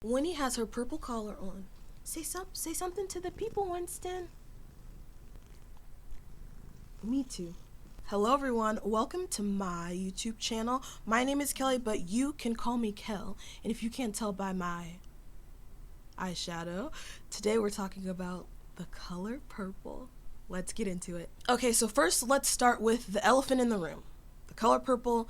Winnie has her purple collar on. Say something to the people, Winston. Me too. Hello everyone, welcome to my YouTube channel. My name is Kelly, but you can call me Kel. And if you can't tell by my eyeshadow, today we're talking about the color purple. Let's get into it. Okay, so first let's start with the elephant in the room. The color purple,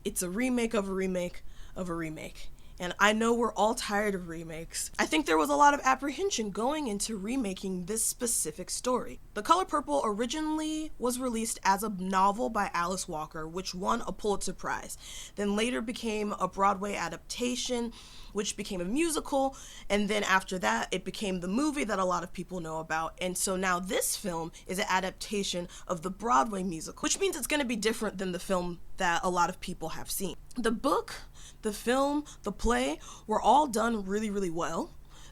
it's a remake of a remake of a remake. And I know we're all tired of remakes. I think there was a lot of apprehension going into remaking this specific story. The Color Purple originally was released as a novel by Alice Walker, which won a Pulitzer Prize. Then later became a Broadway adaptation, which became a musical. And then after that, it became the movie that a lot of people know about. And so now this film is an adaptation of the Broadway musical, which means it's gonna be different than the film that a lot of people have seen. The book, the film, the play were all done really, really well.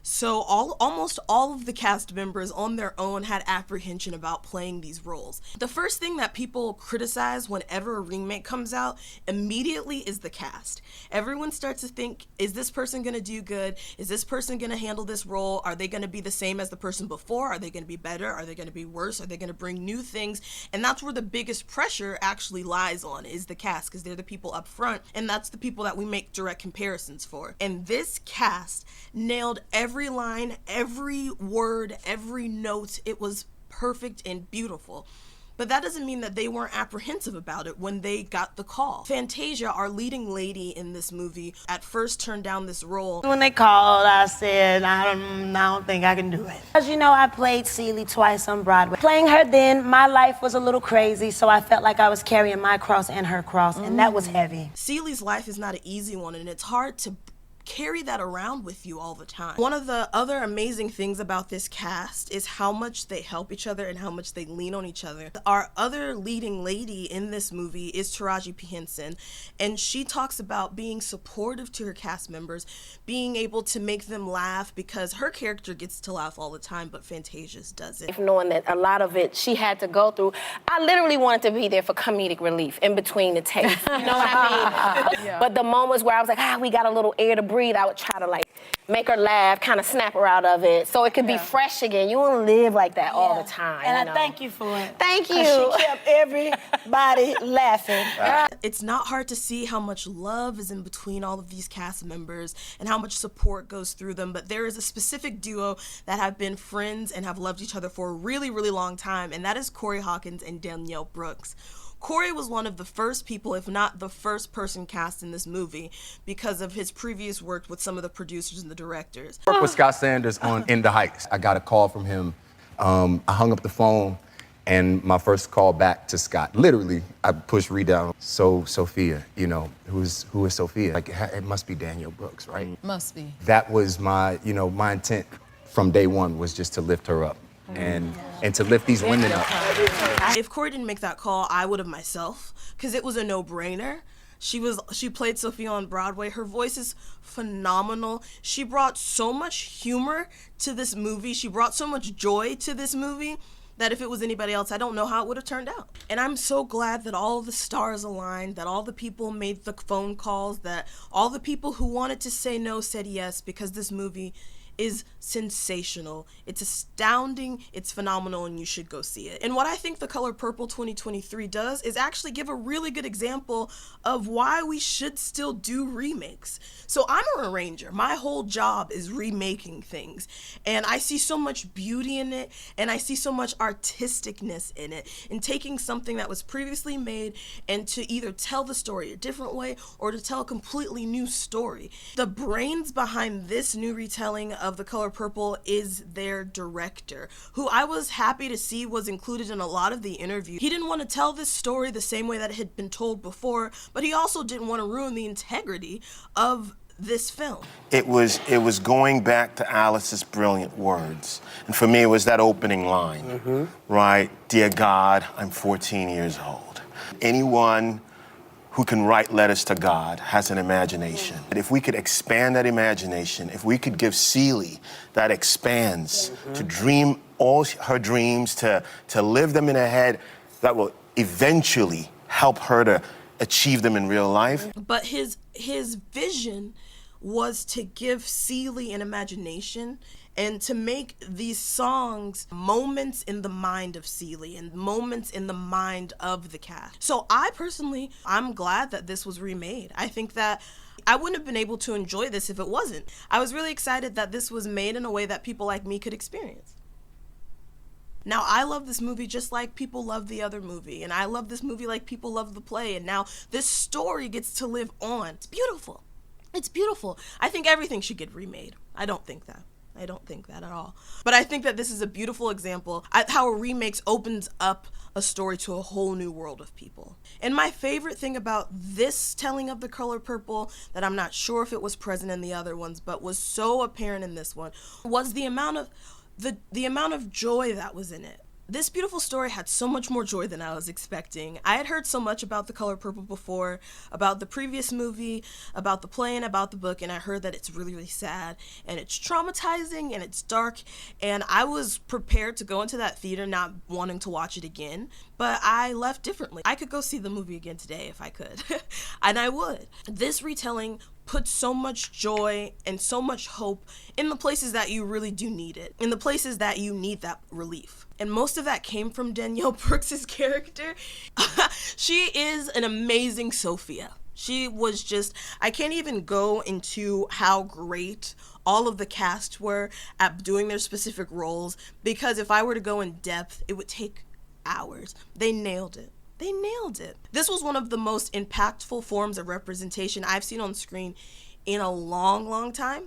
So almost all of the cast members on their own had apprehension about playing these roles. The first thing that people criticize whenever a remake comes out immediately is the cast. Everyone starts to think, is this person gonna do good? Is this person gonna handle this role? Are they gonna be the same as the person before? Are they gonna be better? Are they gonna be worse? Are they gonna bring new things? And that's where the biggest pressure actually lies on, is the cast, because they're the people up front, and that's the people that we make direct comparisons for. And this cast nailed every line, every word, every note. It was perfect and beautiful. But that doesn't mean that they weren't apprehensive about it when they got the call. Fantasia, our leading lady in this movie, at first turned down this role. When they called, I said, I don't think I can do it. As you know, I played Celie twice on Broadway. Playing her then, my life was a little crazy, so I felt like I was carrying my cross and her cross, and that was heavy. Celie's life is not an easy one, and it's hard to carry that around with you all the time. One of the other amazing things about this cast is how much they help each other and how much they lean on each other. Our other leading lady in this movie is Taraji P. Henson, and she talks about being supportive to her cast members, being able to make them laugh, because her character gets to laugh all the time, but Fantasia's doesn't. Knowing that a lot of it she had to go through, I literally wanted to be there for comedic relief in between the takes. You know what I mean? Yeah. But the moments where I was like, we got a little air to breathe, I would try to like make her laugh, kind of snap her out of it, so it could be fresh again. You want to live like that all the time. And I thank you for it. Thank you. She kept everybody laughing. It's not hard to see how much love is in between all of these cast members and how much support goes through them, but there is a specific duo that have been friends and have loved each other for a really, really long time, and that is Corey Hawkins and Danielle Brooks. Corey was one of the first people, if not the first person cast in this movie, because of his previous work with some of the producers and the directors. I worked with Scott Sanders on In the Heights. I got a call from him. I hung up the phone, and my first call back to Scott, literally, I pushed read down. So Sophia, you know, who is Sophia? Like, it must be Danielle Brooks, right? Must be. That was my, my intent from day one, was just to lift her up and to lift these women up. If Corey didn't make that call, I would have myself, because it was a no-brainer. She played Sophia on Broadway. Her voice is phenomenal. She brought so much humor to this movie. She brought so much joy to this movie that if it was anybody else, I don't know how it would have turned out. And I'm so glad that all the stars aligned, that all the people made the phone calls, that all the people who wanted to say no said yes, because this movie is sensational. It's astounding, it's phenomenal, and you should go see it. And what I think The Color Purple 2023 does is actually give a really good example of why we should still do remakes. So I'm an arranger. My whole job is remaking things, and I see so much beauty in it, and I see so much artisticness in it, in taking something that was previously made and to either tell the story a different way or to tell a completely new story. The brains behind this new retelling of The Color Purple is their director, who I was happy to see was included in a lot of the interviews. He didn't want to tell this story the same way that it had been told before, but he also didn't want to ruin the integrity of this film. It was going back to Alice's brilliant words. And for me, it was that opening line, right? Dear God, I'm 14 years old. Anyone who can write letters to God has an imagination. And if we could expand that imagination, if we could give Celie that expanse to dream all her dreams, to live them in her head, that will eventually help her to achieve them in real life. But his vision was to give Celie an imagination and to make these songs moments in the mind of Celie and moments in the mind of the cast. So I'm glad that this was remade. I think that I wouldn't have been able to enjoy this if it wasn't. I was really excited that this was made in a way that people like me could experience. Now, I love this movie just like people love the other movie, and I love this movie like people love the play, and now this story gets to live on. It's beautiful. It's beautiful. I think everything should get remade. I don't think that at all. But I think that this is a beautiful example of how a remake opens up a story to a whole new world of people. And my favorite thing about this telling of The Color Purple, that I'm not sure if it was present in the other ones, but was so apparent in this one, was the amount of joy that was in it. This beautiful story had so much more joy than I was expecting. I had heard so much about The Color Purple before, about the previous movie, about the play, and about the book, and I heard that it's really, really sad, and it's traumatizing, and it's dark, and I was prepared to go into that theater not wanting to watch it again, but I left differently. I could go see the movie again today if I could, and I would. This retelling put so much joy and so much hope in the places that you really do need it, in the places that you need that relief. And most of that came from Danielle Brooks's character. She is an amazing Sophia. She was just, I can't even go into how great all of the cast were at doing their specific roles, because if I were to go in depth, it would take hours. They nailed it. They nailed it. This was one of the most impactful forms of representation I've seen on screen in a long, long time.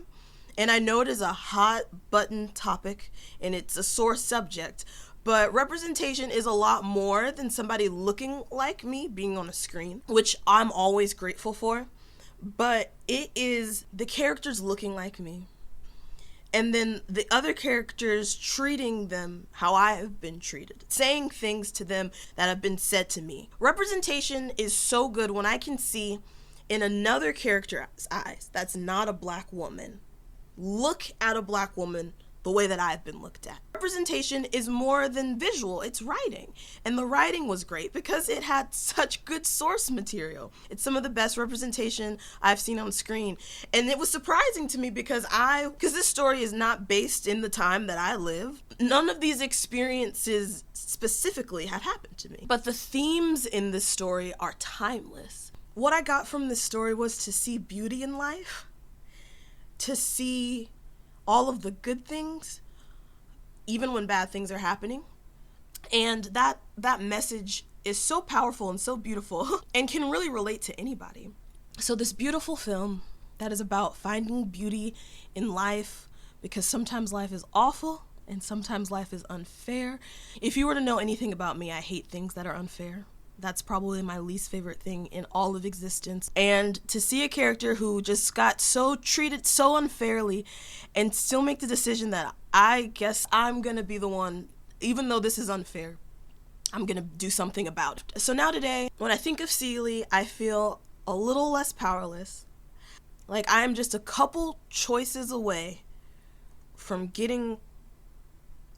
And I know it is a hot button topic and it's a sore subject, but representation is a lot more than somebody looking like me being on a screen, which I'm always grateful for. But it is the characters looking like me, and then the other characters treating them how I have been treated, saying things to them that have been said to me. Representation is so good when I can see in another character's eyes that's not a black woman, look at a black woman the way that I've been looked at. Representation is more than visual, it's writing. And the writing was great because it had such good source material. It's some of the best representation I've seen on screen. And it was surprising to me because this story is not based in the time that I live. None of these experiences specifically have happened to me. But the themes in this story are timeless. What I got from this story was to see beauty in life, to see all of the good things, even when bad things are happening. And that message is so powerful and so beautiful and can really relate to anybody. So this beautiful film that is about finding beauty in life, because sometimes life is awful and sometimes life is unfair. If you were to know anything about me, I hate things that are unfair. That's probably my least favorite thing in all of existence. And to see a character who just got so treated so unfairly and still make the decision that I guess I'm gonna be the one, even though this is unfair, I'm gonna do something about it. So now today, when I think of Celie, I feel a little less powerless. Like I am just a couple choices away from getting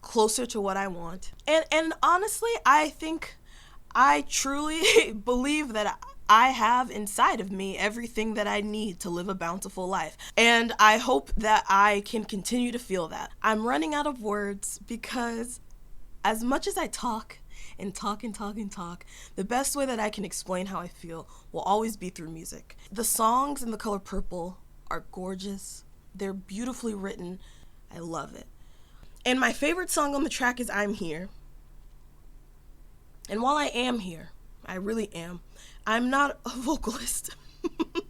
closer to what I want. And honestly, I truly believe that I have inside of me everything that I need to live a bountiful life. And I hope that I can continue to feel that. I'm running out of words because as much as I talk and talk and talk and talk, the best way that I can explain how I feel will always be through music. The songs in The Color Purple are gorgeous. They're beautifully written. I love it. And my favorite song on the track is I'm Here. And while I am here, I really am, I'm not a vocalist.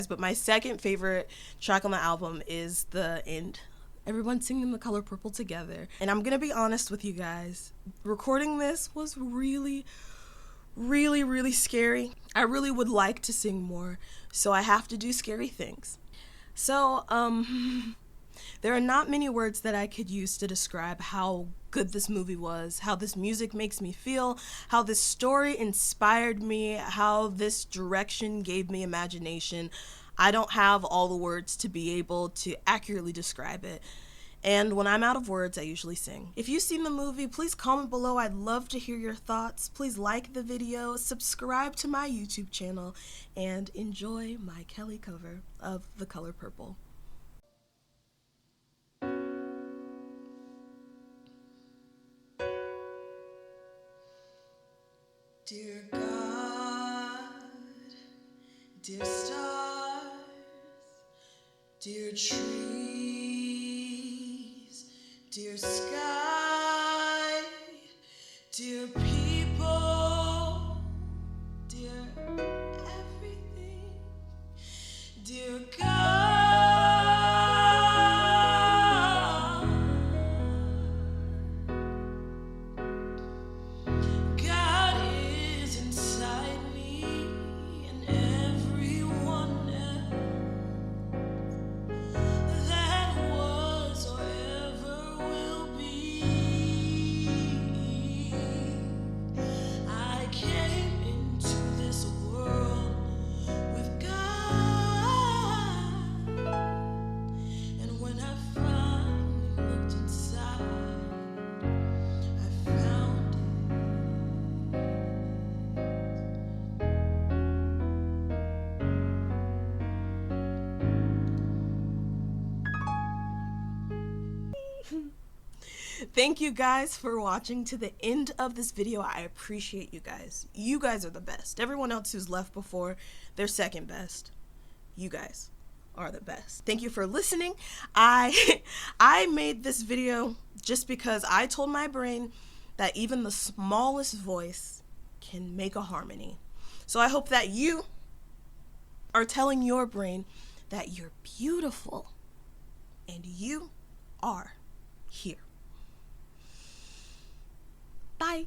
But my second favorite track on the album is the end. Everyone singing The Color Purple together. And I'm gonna be honest with you guys, recording this was really, really, really scary. I really would like to sing more, so I have to do scary things. So, there are not many words that I could use to describe how good this movie was, how this music makes me feel, how this story inspired me, how this direction gave me imagination. I don't have all the words to be able to accurately describe it. And when I'm out of words, I usually sing. If you've seen the movie, please comment below. I'd love to hear your thoughts. Please like the video, subscribe to my YouTube channel, and enjoy my Kelly cover of The Color Purple. Dear God, dear stars, dear trees, dear sky, dear people, dear everything, dear God. God is inside me and everyone else that was or ever will be. I came into this world with God, and when I finally looked inside, I found it. Thank you guys for watching to the end of this video. I appreciate you guys. You guys are the best. Everyone else who's left before, they're second best. You guys are the best. Thank you for listening. I made this video just because I told my brain that even the smallest voice can make a harmony. So I hope that you are telling your brain that you're beautiful and you are here. Bye.